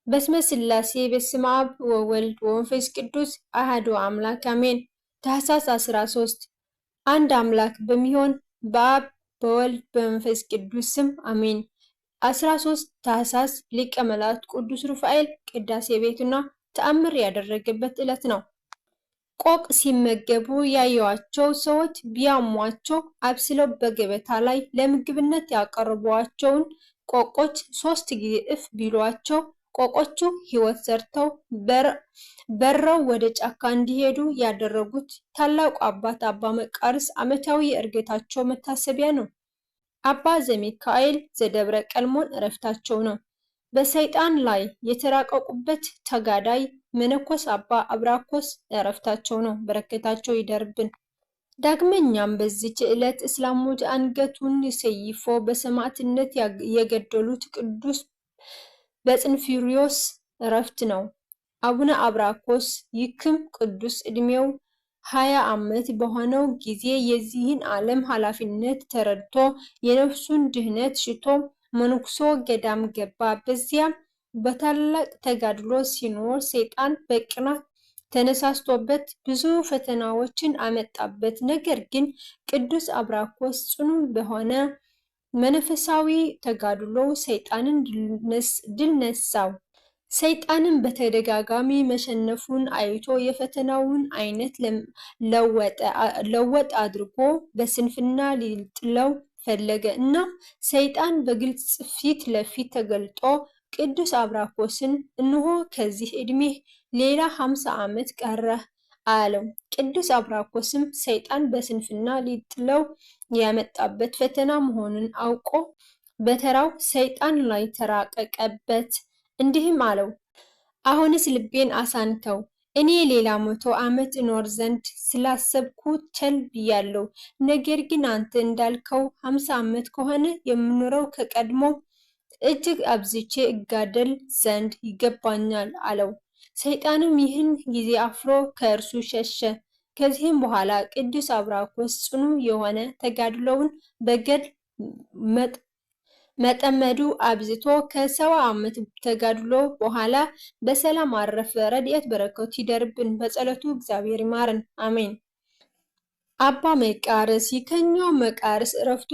በስመ ስላሴ በስመ አብ ወወልድ ወመንፈስ ቅዱስ አሐዱ አምላክ አሜን። ታኅሳስ 13 አንድ አምላክ በሚሆን በአብ በወልድ በመንፈስ ቅዱስ ስም አሜን። 13 ታኅሳስ ሊቀ መላእክት ቅዱስ ሩፋኤል ቅዳሴ ቤቱና ተአምር ያደረገበት ዕለት ነው። ቆቅ ሲመገቡ ያዩዋቸው ሰዎች ቢያሟቸው አብስለው በገበታ ላይ ለምግብነት ያቀረቧቸውን ቆቆች 3 ጊዜ እፍ ቢሏቸው ቆቆቹ ሕይወት ዘርተው በረው ወደ ጫካ እንዲሄዱ ያደረጉት ታላቁ አባት አባ መቃርስ ዓመታዊ የዕርገታቸው መታሰቢያ ነው። አባ ዘሚካኤል ዘደብረ ቀልሞን ዕረፍታቸው ነው። በሰይጣን ላይ የተራቀቁበት ተጋዳይ መነኮስ አባ አብራኮስ ዕረፍታቸው ነው። በረከታቸው ይደርብን። ዳግመኛም በዚች ዕለት እስላሞች አንገቱን ሰይፎ በሰማዕትነት የገደሉት ቅዱስ በጽንፊሪዮስ ዕረፍት ነው። አቡነ አብራኮስ ይክም ቅዱስ ዕድሜው 20 ዓመት በሆነው ጊዜ የዚህን ዓለም ኃላፊነት ተረድቶ የነፍሱን ድህነት ሽቶ መንኩሶ ገዳም ገባ። በዚያም በታላቅ ተጋድሎ ሲኖር ሰይጣን በቅናት ተነሳስቶበት ብዙ ፈተናዎችን አመጣበት። ነገር ግን ቅዱስ አብራኮስ ጽኑ በሆነ መንፈሳዊ ተጋድሎ ሰይጣንን ድል ነሳው። ሰይጣንን በተደጋጋሚ መሸነፉን አይቶ የፈተናውን አይነት ለወጥ አድርጎ በስንፍና ሊጥለው ፈለገ። እናም ሰይጣን በግልጽ ፊት ለፊት ተገልጦ ቅዱስ አብራኮስን እነሆ ከዚህ ዕድሜህ ሌላ 50 ዓመት ቀረህ አለው። ቅዱስ አብራኮስም ሰይጣን በስንፍና ሊጥለው ያመጣበት ፈተና መሆኑን አውቆ በተራው ሰይጣን ላይ ተራቀቀበት። እንዲህም አለው፣ አሁንስ ልቤን አሳንከው። እኔ ሌላ 100 ዓመት እኖር ዘንድ ስላሰብኩ ቸል ብያለሁ። ነገር ግን አንተ እንዳልከው 50 ዓመት ከሆነ የምኖረው ከቀድሞ እጅግ አብዝቼ እጋደል ዘንድ ይገባኛል አለው። ሰይጣንም ይህን ጊዜ አፍሮ ከእርሱ ሸሸ። ከዚህም በኋላ ቅዱስ አብራኮስ ጽኑ የሆነ ተጋድሎውን በገድል መጠመዱ አብዝቶ ከ70 ዓመት ተጋድሎ በኋላ በሰላም አረፈ። ረድኤት በረከቱ ይደርብን፣ በጸሎቱ እግዚአብሔር ይማረን፣ አሜን። አባ መቃርስ ይከኛው መቃርስ ዕረፍቱ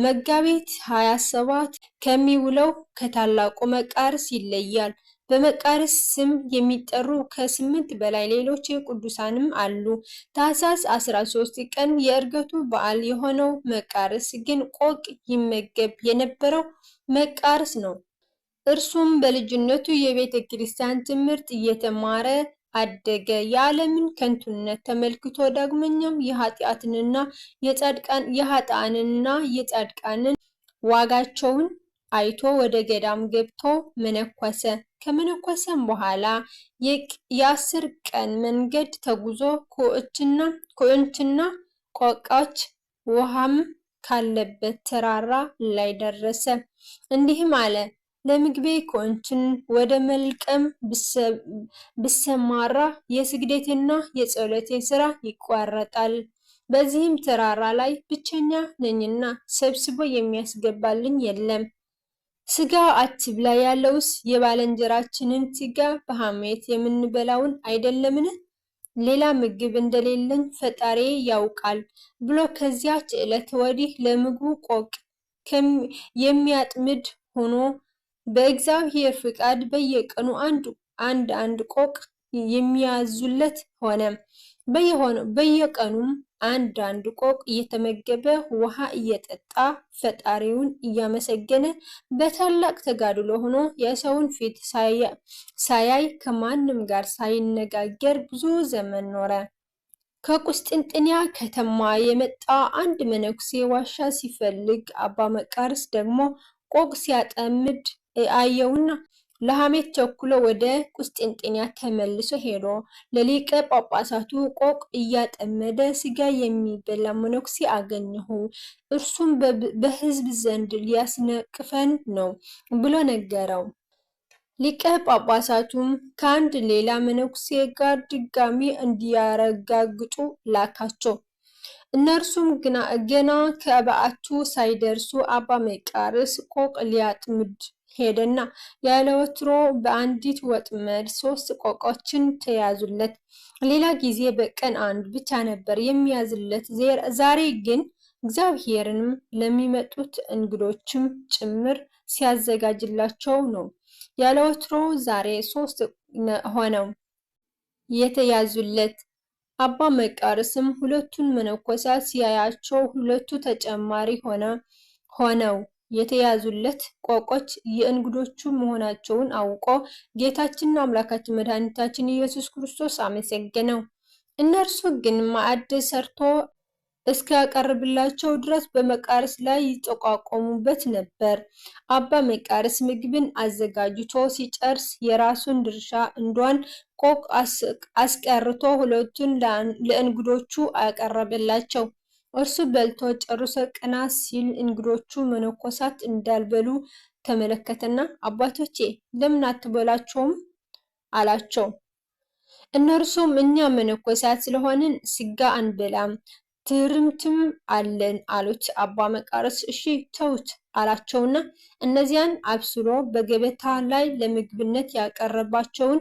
መጋቢት 27 ከሚውለው ከታላቁ መቃርስ ይለያል። በመቃርስ ስም የሚጠሩ ከ8 በላይ ሌሎች ቅዱሳንም አሉ። ታኅሳስ 13 ቀን የዕርገቱ በዓል የሆነው መቃርስ ግን ቆቅ ይመገብ የነበረው መቃርስ ነው። እርሱም በልጅነቱ የቤተ ክርስቲያን ትምህርት እየተማረ አደገ። የዓለምን ከንቱነት ተመልክቶ ዳግመኛም የኃጥአንንና የጻድቃንን ዋጋቸውን አይቶ ወደ ገዳም ገብቶ መነኮሰ። ከመነኮሰም በኋላ የ10 ቀን መንገድ ተጉዞ ኩዕንችና ቆቃች ውሃም ካለበት ተራራ ላይ ደረሰ። እንዲህም አለ፣ ለምግቤ ኩዕንችን ወደ መልቀም ብሰማራ የስግደቴና የጸሎቴ ሥራ ይቋረጣል። በዚህም ተራራ ላይ ብቸኛ ነኝና ሰብስቦ የሚያስገባልኝ የለም። ሥጋ አትብላ ያለውስ የባልንጀራችንን ሥጋ በሐሜት የምንበላውን አይደለምን? ሌላ ምግብ እንደሌለኝ ፈጣሪዬ ያውቃል ብሎ ከዚያች ዕለት ወዲህ ለምግቡ ቆቅ የሚያጥምድ ሆኖ በእግዚአብሔር ፍቃድ በየቀኑ አንድ ቆቅ የሚያዙለት ሆነ። በየቀኑም አንድ ቆቅ እየተመገበ ውሃ እየጠጣ ፈጣሪውን እያመሰገነ በታላቅ ተጋድሎ ሆኖ የሰውን ፊት ሳያይ ከማንም ጋር ሳይነጋገር ብዙ ዘመን ኖረ። ከቁስጥንጥንያ ከተማ የመጣ አንድ መነኩሴ ዋሻ ሲፈልግ አባ መቃርስ ደግሞ ቆቅ ሲያጠምድ አየውና ለሐሜት ቸኩሎ ወደ ቁስጥንጥንያ ተመልሶ ሄዶ ለሊቀ ጳጳሳቱ ቆቅ እያጠመደ ሥጋ የሚበላ መነኩሴ አገኘሁ፣ እርሱም በሕዝብ ዘንድ ሊያስነቅፈን ነው ብሎ ነገረው። ሊቀ ጳጳሳቱም ከአንድ ሌላ መነኩሴ ጋር ድጋሚ እንዲያረጋግጡ ላካቸው። እነርሱም ገና ከበዓቱ ሳይደርሱ አባ መቃርስ ቆቅ ሊያጥምድ ሄደና ያለ ወትሮ በአንዲት ወጥመድ 3 ቆቆችን ተያዙለት። ሌላ ጊዜ በቀን አንድ ብቻ ነበር የሚያዝለት። ዛሬ ግን እግዚአብሔርንም ለሚመጡት እንግዶችም ጭምር ሲያዘጋጅላቸው ነው። ያለ ወትሮ ዛሬ 3 ሆነው የተያዙለት። አባ መቃርስም ሁለቱን መነኮሳት ሲያያቸው ሁለቱ ተጨማሪ ሆነው የተያዙለት ቆቆች የእንግዶቹ መሆናቸውን አውቆ ጌታችንና አምላካችን መድኃኒታችን ኢየሱስ ክርስቶስ አመሰገነው። እነርሱ ግን ማዕድ ሰርቶ እስኪያቀርብላቸው ድረስ በመቃርስ ላይ ይጠቋቆሙበት ነበር። አባ መቃርስ ምግብን አዘጋጅቶ ሲጨርስ የራሱን ድርሻ እንዷን ቆቅ አስቀርቶ ሁለቱን ለእንግዶቹ አቀረበላቸው። እርሱ በልቶ ጨርሶ ቀና ሲል እንግዶቹ መነኮሳት እንዳልበሉ ተመለከተና አባቶቼ ለምን አትበላቸውም አላቸው። እነርሱም እኛ መነኮሳት ስለሆንን ስጋ አንበላም ትርምትም አለን አሉት። አባ መቃርስ እሺ ተውት አላቸውና እነዚያን አብስሎ በገበታ ላይ ለምግብነት ያቀረባቸውን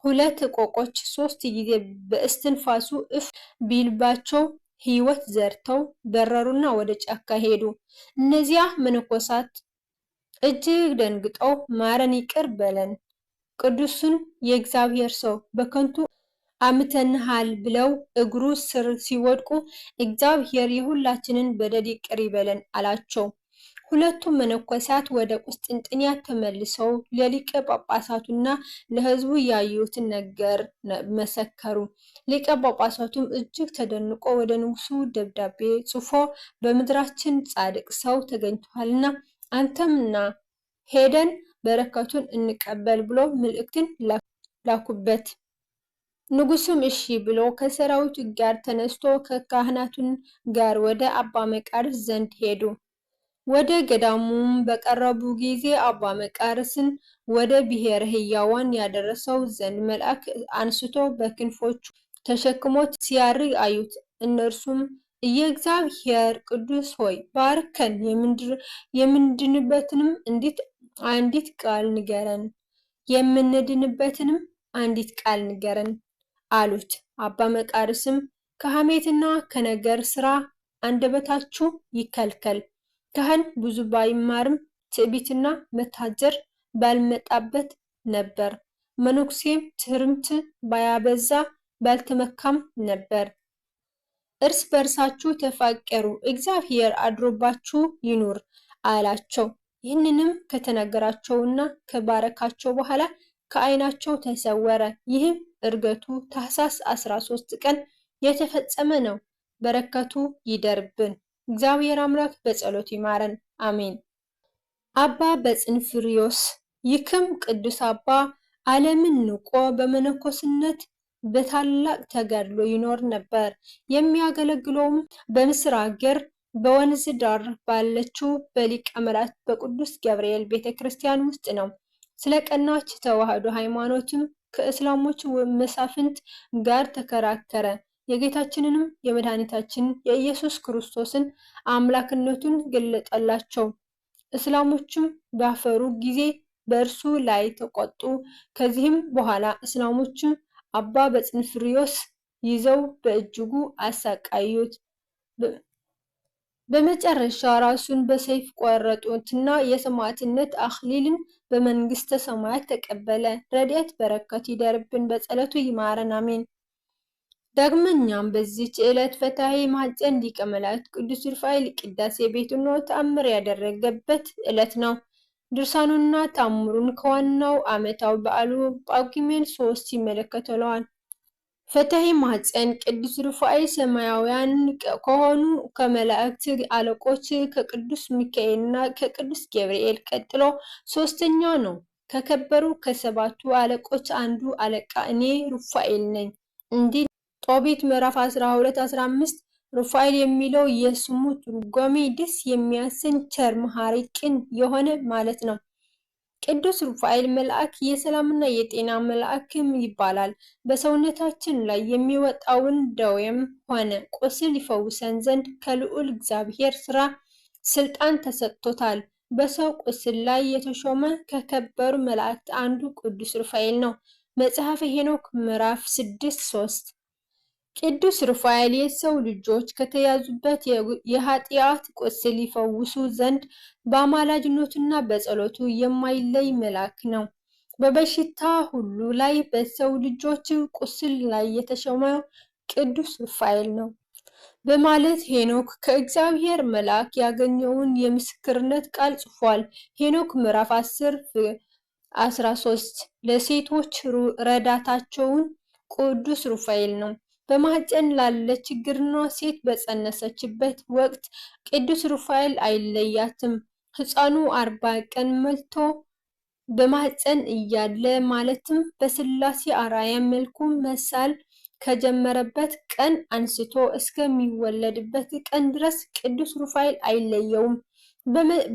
2 ቆቆች 3 ጊዜ በእስትንፋሱ እፍ ቢልባቸው ሕይወት ዘርተው በረሩና ወደ ጫካ ሄዱ። እነዚያ መነኮሳት እጅግ ደንግጠው ማረን ይቅር በለን ቅዱሱን የእግዚአብሔር ሰው በከንቱ አምተንሃል ብለው እግሩ ስር ሲወድቁ እግዚአብሔር የሁላችንን በደል ይቅር ይበለን አላቸው። ሁለቱም መነኮሳት ወደ ቁስጥንጥንያ ተመልሰው ለሊቀ ጳጳሳቱና ለሕዝቡ ያዩትን ነገር መሰከሩ። ሊቀ ጳጳሳቱም እጅግ ተደንቆ ወደ ንጉሱ ደብዳቤ ጽፎ በምድራችን ጻድቅ ሰው ተገኝቷልና አንተምና ሄደን በረከቱን እንቀበል ብሎ መልእክትን ላኩበት። ንጉሱም እሺ ብሎ ከሰራዊቱ ጋር ተነስቶ ከካህናቱን ጋር ወደ አባ መቃርስ ዘንድ ሄዱ። ወደ ገዳሙም በቀረቡ ጊዜ አባ መቃርስን ወደ ብሔረ ሕያዋን ያደረሰው ዘንድ መልአክ አንስቶ በክንፎቹ ተሸክሞት ሲያርግ አዩት። እነርሱም የእግዚአብሔር ቅዱስ ሆይ ባርከን፣ የምንድንበትንም አንዲት ቃል ንገረን የምንድንበትንም አንዲት ቃል ንገረን አሉት። አባ መቃርስም ከሐሜትና ከነገር ስራ አንደበታችሁ ይከልከል። ካህን ብዙ ባይማርም ትዕቢትና መታጀር ባልመጣበት ነበር። መነኩሴም ትህርምት ባያበዛ ባልተመካም ነበር። እርስ በርሳችሁ ተፋቀሩ፣ እግዚአብሔር አድሮባችሁ ይኑር አላቸው። ይህንንም ከተነገራቸውና ከባረካቸው በኋላ ከዓይናቸው ተሰወረ። ይህም ዕርገቱ ታኅሳስ 13 ቀን የተፈጸመ ነው። በረከቱ ይደርብን። እግዚአብሔር አምላክ በጸሎት ይማረን፣ አሜን። አባ በጽንፍርዮስ። ይህም ቅዱስ አባ ዓለምን ንቆ በመነኮስነት በታላቅ ተጋድሎ ይኖር ነበር። የሚያገለግለውም በምስር ሀገር በወንዝ ዳር ባለችው በሊቀ መላእክት በቅዱስ ገብርኤል ቤተ ክርስቲያን ውስጥ ነው። ስለ ቀናች ተዋህዶ ሃይማኖትም ከእስላሞች መሳፍንት ጋር ተከራከረ። የጌታችንንም የመድኃኒታችን የኢየሱስ ክርስቶስን አምላክነቱን ገለጠላቸው። እስላሞችም ባፈሩ ጊዜ በእርሱ ላይ ተቆጡ። ከዚህም በኋላ እስላሞች አባ በጽንፍርዮስ ይዘው በእጅጉ አሰቃዩት። በመጨረሻ ራሱን በሰይፍ ቆረጡትና የሰማዕትነት አክሊልን በመንግስተ ሰማያት ተቀበለ። ረድኤት በረከት ይደርብን፣ በጸሎቱ ይማረን፣ አሜን። ዳግመኛም በዚህች ዕለት ፈታሒ ማኅፀን ሊቀ መላእክት ቅዱስ ሩፋኤል ቅዳሴ ቤቱን ተአምር ያደረገበት ዕለት ነው። ድርሳኑና ተአምሩን ከዋናው ዓመታዊ በዓሉ ጳጉሜን 3 ይመለከተዋል። ፈታሒ ማኅፀን ቅዱስ ሩፋኤል ሰማያውያን ከሆኑ ከመላእክት አለቆች ከቅዱስ ሚካኤልና ከቅዱስ ገብርኤል ቀጥሎ ሶስተኛ ነው። ከከበሩ ከሰባቱ አለቆች አንዱ አለቃ እኔ ሩፋኤል ነኝ እንዲል ጦቢት ምዕራፍ 12-15 ሩፋኤል የሚለው የስሙ ትርጓሜ ደስ የሚያሰኝ ቸር፣ መሐሪ፣ ቅን የሆነ ማለት ነው። ቅዱስ ሩፋኤል መልአክ የሰላምና የጤና መልአክም ይባላል። በሰውነታችን ላይ የሚወጣውን ደዌም ሆነ ቁስል ይፈውሰን ዘንድ ከልዑል እግዚአብሔር ስልጣን ተሰጥቶታል። በሰው ቁስል ላይ የተሾመ ከከበሩ መላእክት አንዱ ቅዱስ ሩፋኤል ነው። መጽሐፈ ሄኖክ ምዕራፍ 6:3 ቅዱስ ሩፋኤል የሰው ልጆች ከተያዙበት የኃጢአት ቁስል ይፈውሱ ዘንድ በአማላጅነቱና በጸሎቱ የማይለይ መልአክ ነው። በበሽታ ሁሉ ላይ በሰው ልጆች ቁስል ላይ የተሾመው ቅዱስ ሩፋኤል ነው በማለት ሄኖክ ከእግዚአብሔር መልአክ ያገኘውን የምስክርነት ቃል ጽፏል። ሄኖክ ምዕራፍ 10:13 ለሴቶች ረዳታቸውን ቅዱስ ሩፋኤል ነው። በማህፀን ላለ ችግርና ሴት በጸነሰችበት ወቅት ቅዱስ ሩፋኤል አይለያትም። ሕፃኑ 40 ቀን ሞልቶ በማህፀን እያለ ማለትም በስላሴ አርአያ መልኩ መሳል ከጀመረበት ቀን አንስቶ እስከሚወለድበት ቀን ድረስ ቅዱስ ሩፋኤል አይለየውም።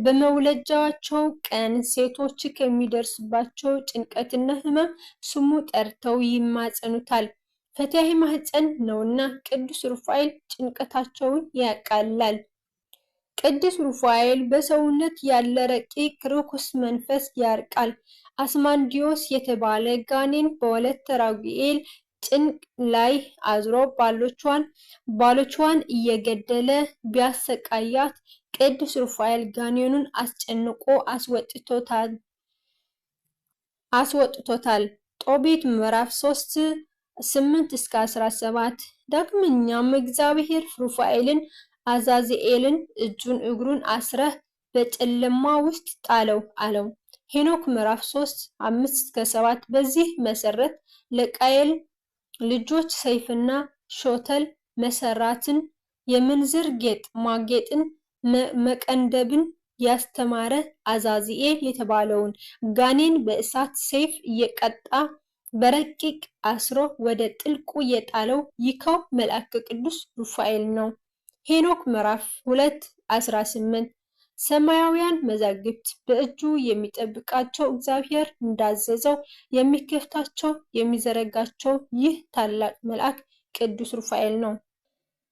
በመውለጃቸው ቀን ሴቶች ከሚደርስባቸው ጭንቀትና ሕመም ስሙ ጠርተው ይማጸኑታል። ፈታሒ ማህፀን ነውና ቅዱስ ሩፋኤል ጭንቀታቸውን ያቃልላል። ቅዱስ ሩፋኤል በሰውነት ያለ ረቂቅ ርኩስ መንፈስ ያርቃል። አስማንዲዮስ የተባለ ጋኔን በወለተ ራጉኤል ጭንቅ ላይ አዝሮ ባሎቿን እየገደለ ቢያሰቃያት ቅዱስ ሩፋኤል ጋኔኑን አስጨንቆ አስወጥቶታል። ጦቢት ምዕራፍ 3:8-17 ዳግመኛም እግዚአብሔር ሩፋኤልን አዛዚኤልን እጁን እግሩን አስረህ በጨለማ ውስጥ ጣለው አለው። ሄኖክ ምዕራፍ 3:5-7 በዚህ መሰረት ለቃየል ልጆች ሰይፍና ሾተል መሰራትን፣ የምንዝር ጌጥ ማጌጥን፣ መቀንደብን ያስተማረ አዛዚኤል የተባለውን ጋኔን በእሳት ሰይፍ እየቀጣ በረቂቅ አስሮ ወደ ጥልቁ የጣለው ይኸው መልአክ ቅዱስ ሩፋኤል ነው። ሄኖክ ምዕራፍ 2:18 ሰማያውያን መዛግብት በእጁ የሚጠብቃቸው እግዚአብሔር እንዳዘዘው የሚከፍታቸው የሚዘረጋቸው ይህ ታላቅ መልአክ ቅዱስ ሩፋኤል ነው።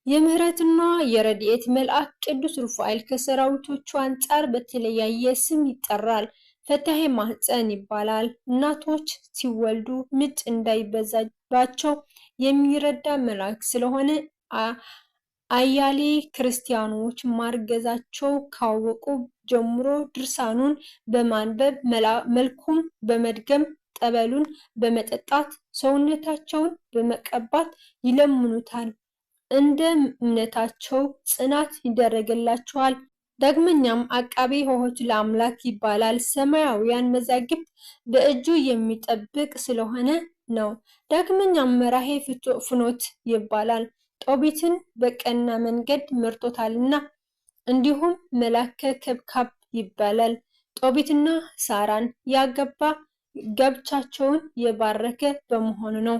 የምህረትና የረድኤት መልአክ ቅዱስ ሩፋኤል ከሰራዊቶቹ አንጻር በተለያየ ስም ይጠራል። ፈታሒ ማህፀን ይባላል። እናቶች ሲወልዱ ምጥ እንዳይበዛባቸው የሚረዳ መልአክ ስለሆነ አያሌ ክርስቲያኖች ማርገዛቸው ካወቁ ጀምሮ ድርሳኑን በማንበብ መልኩም በመድገም ጠበሉን በመጠጣት ሰውነታቸውን በመቀባት ይለምኑታል። እንደ እምነታቸው ጽናት ይደረግላቸዋል። ዳግመኛም አቃቤ ሆሆት ለአምላክ ይባላል። ሰማያውያን መዛግብት በእጁ የሚጠብቅ ስለሆነ ነው። ዳግመኛም መራሄ ፍኖት ይባላል። ጦቢትን በቀና መንገድ መርቶታልና። እንዲሁም መላከ ከብካብ ይባላል። ጦቢትና ሳራን ያገባ ጋብቻቸውን የባረከ በመሆኑ ነው።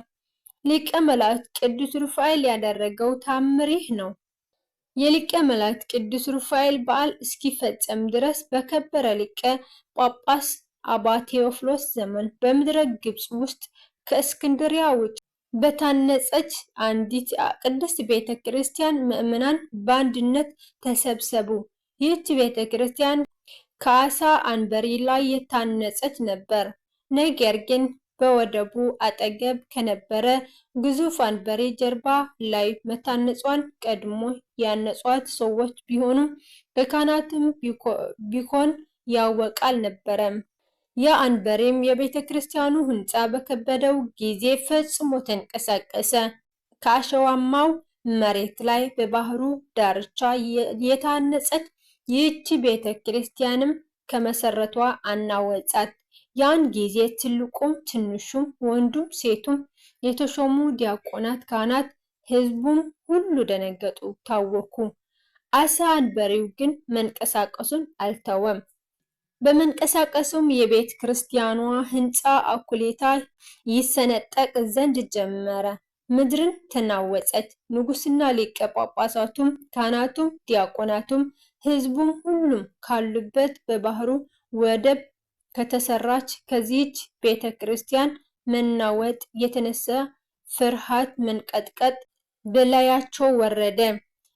ሊቀ መላእክት ቅዱስ ሩፋኤል ያደረገው ተአምር ይህ ነው። የሊቀ መላእክት ቅዱስ ሩፋኤል በዓል እስኪፈጸም ድረስ በከበረ ሊቀ ጳጳስ አባ ቴዎፍሎስ ዘመን በምድረ ግብፅ ውስጥ ከእስክንድሪያ ውጭ በታነጸች አንዲት ቅድስት ቤተ ክርስቲያን ምዕመናን በአንድነት ተሰብሰቡ። ይህች ቤተ ክርስቲያን ከአሳ አንበሪ ላይ የታነጸች ነበር። ነገር ግን በወደቡ አጠገብ ከነበረ ግዙፍ አንበሪ ጀርባ ላይ መታነጿን ቀድሞ ያነጿት ሰዎች ቢሆኑም በካህናትም ቢሆን ያወቀ አልነበረም። ያ አንበሪም የቤተ ክርስቲያኑ ሕንፃ በከበደው ጊዜ ፈጽሞ ተንቀሳቀሰ። ከአሸዋማው መሬት ላይ በባህሩ ዳርቻ የታነጸች ይህች ቤተ ክርስቲያንም ከመሰረቷ አናወጻት። ያን ጊዜ ትልቁም ትንሹም ወንዱም ሴቱም የተሾሙ ዲያቆናት፣ ካህናት፣ ሕዝቡም ሁሉ ደነገጡ፣ ታወኩ። አሳ አንበሪው ግን መንቀሳቀሱን አልተወም። በመንቀሳቀሱም የቤተ ክርስቲያኗ ሕንፃ እኩሌታ ይሰነጠቅ ዘንድ ጀመረ። ምድርን ተናወጸች። ንጉሥና ሊቀ ጳጳሳቱም፣ ካህናቱም፣ ዲያቆናቱም፣ ሕዝቡም ሁሉም ካሉበት በባህሩ ወደብ ከተሰራች ከዚህች ቤተ ክርስቲያን መናወጥ የተነሳ ፍርሃት መንቀጥቀጥ በላያቸው ወረደ።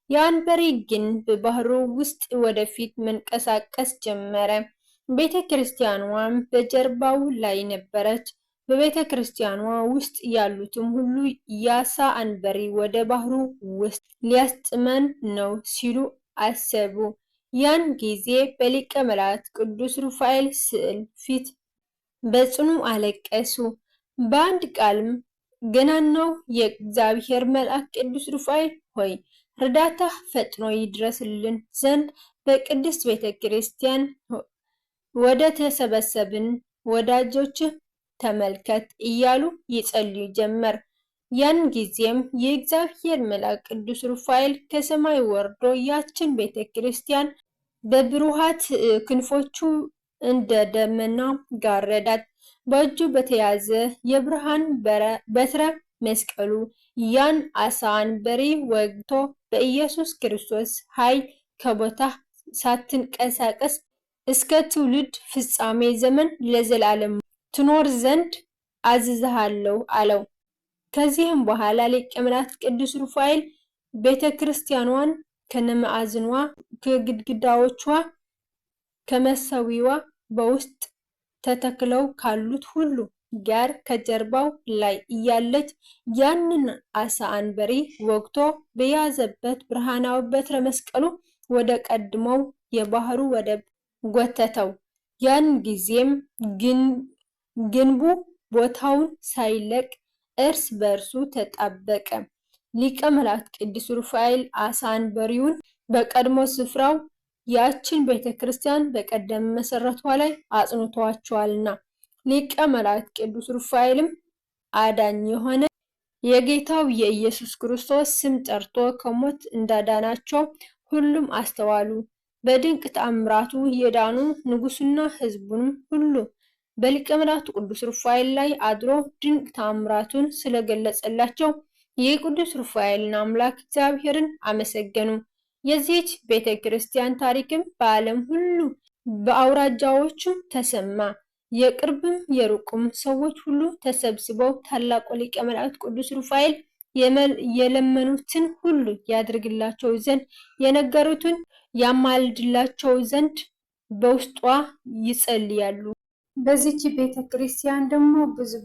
የአንበሪ ግንብ ባህሩ ውስጥ ወደፊት መንቀሳቀስ ጀመረ። ቤተ ክርስቲያኗም በጀርባው ላይ ነበረች። በቤተ ክርስቲያኗ ውስጥ ያሉትም ሁሉ የአሳ አንበሪ ወደ ባህሩ ውስጥ ሊያስጥመን ነው ሲሉ አሰቡ። ያን ጊዜ በሊቀ መላእክት ቅዱስ ሩፋኤል ስዕል ፊት በጽኑ አለቀሱ። በአንድ ቃልም ገናናው የእግዚአብሔር መልአክ ቅዱስ ሩፋኤል ሆይ እርዳታህ ፈጥኖ ይድረስልን ዘንድ በቅድስት ቤተ ክርስቲያን ወደ ተሰበሰብን ወዳጆችህ ተመልከት እያሉ ይጸልዩ ጀመር። ያን ጊዜም የእግዚአብሔር መልአክ ቅዱስ ሩፋኤል ከሰማይ ወርዶ ያችን ቤተ ክርስቲያን በብሩሃት ክንፎቹ እንደ ደመና ጋረዳት። በእጁ በተያዘ የብርሃን በትረ መስቀሉ ያን አሳ አንበሪ ወግቶ በኢየሱስ ክርስቶስ ኃይል ከቦታ ሳትንቀሳቀስ እስከ ትውልድ ፍጻሜ ዘመን ለዘላለም ትኖር ዘንድ አዝዝሃለሁ አለው። ከዚህም በኋላ ሊቀ መላእክት ቅዱስ ሩፋኤል ቤተ ክርስቲያኗን ከነማዕዘኗ፣ ከግድግዳዎቿ፣ ከመሰዊዋ በውስጥ ተተክለው ካሉት ሁሉ ጋር ከጀርባው ላይ እያለች ያንን አሳ አንበሪ ወግቶ በያዘበት ብርሃናዊ በትረ መስቀሉ ወደ ቀድሞው የባህሩ ወደብ ጎተተው። ያን ጊዜም ግንቡ ቦታውን ሳይለቅ እርስ በርሱ ተጣበቀ። ሊቀ መላእክት ቅዱስ ሩፋኤል አሳ አንበሪውን በቀድሞ ስፍራው ያችን ቤተ ክርስቲያን በቀደመ መሰረቷ ላይ አጽንቷቸዋልና። ሊቀ መላእክት ቅዱስ ሩፋኤልም አዳኝ የሆነ የጌታው የኢየሱስ ክርስቶስ ስም ጠርቶ ከሞት እንዳዳናቸው ሁሉም አስተዋሉ። በድንቅ ተአምራቱ የዳኑ ንጉሱና ሕዝቡንም ሁሉ በሊቀ መላእክት ቅዱስ ሩፋኤል ላይ አድሮ ድንቅ ተአምራቱን ስለገለጸላቸው የቅዱስ ሩፋኤልን አምላክ እግዚአብሔርን አመሰገኑ። የዚህች ቤተ ክርስቲያን ታሪክም በዓለም ሁሉ በአውራጃዎቹ ተሰማ። የቅርብም የሩቁም ሰዎች ሁሉ ተሰብስበው ታላቁ ሊቀ መላእክት ቅዱስ ሩፋኤል የለመኑትን ሁሉ ያድርግላቸው ዘንድ የነገሩትን ያማልድላቸው ዘንድ በውስጧ ይጸልያሉ። በዚች ቤተ ክርስቲያን ደግሞ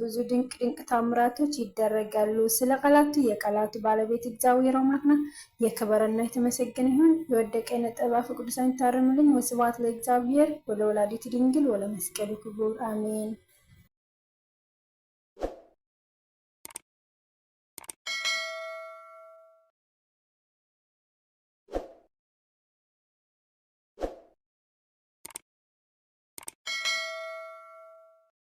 ብዙ ድንቅ ታምራቶች ይደረጋሉ። ስለ ቃላቱ የቃላቱ ባለቤት እግዚአብሔር አምላክና የከበረና የተመሰገነ ይሁን። የወደቀ የነጠበ አፈ ቅዱሳን ይታረምልኝ። ወስብሐት ለእግዚአብሔር ወለወላዲቱ ድንግል ወለመስቀሉ ክቡር አሜን።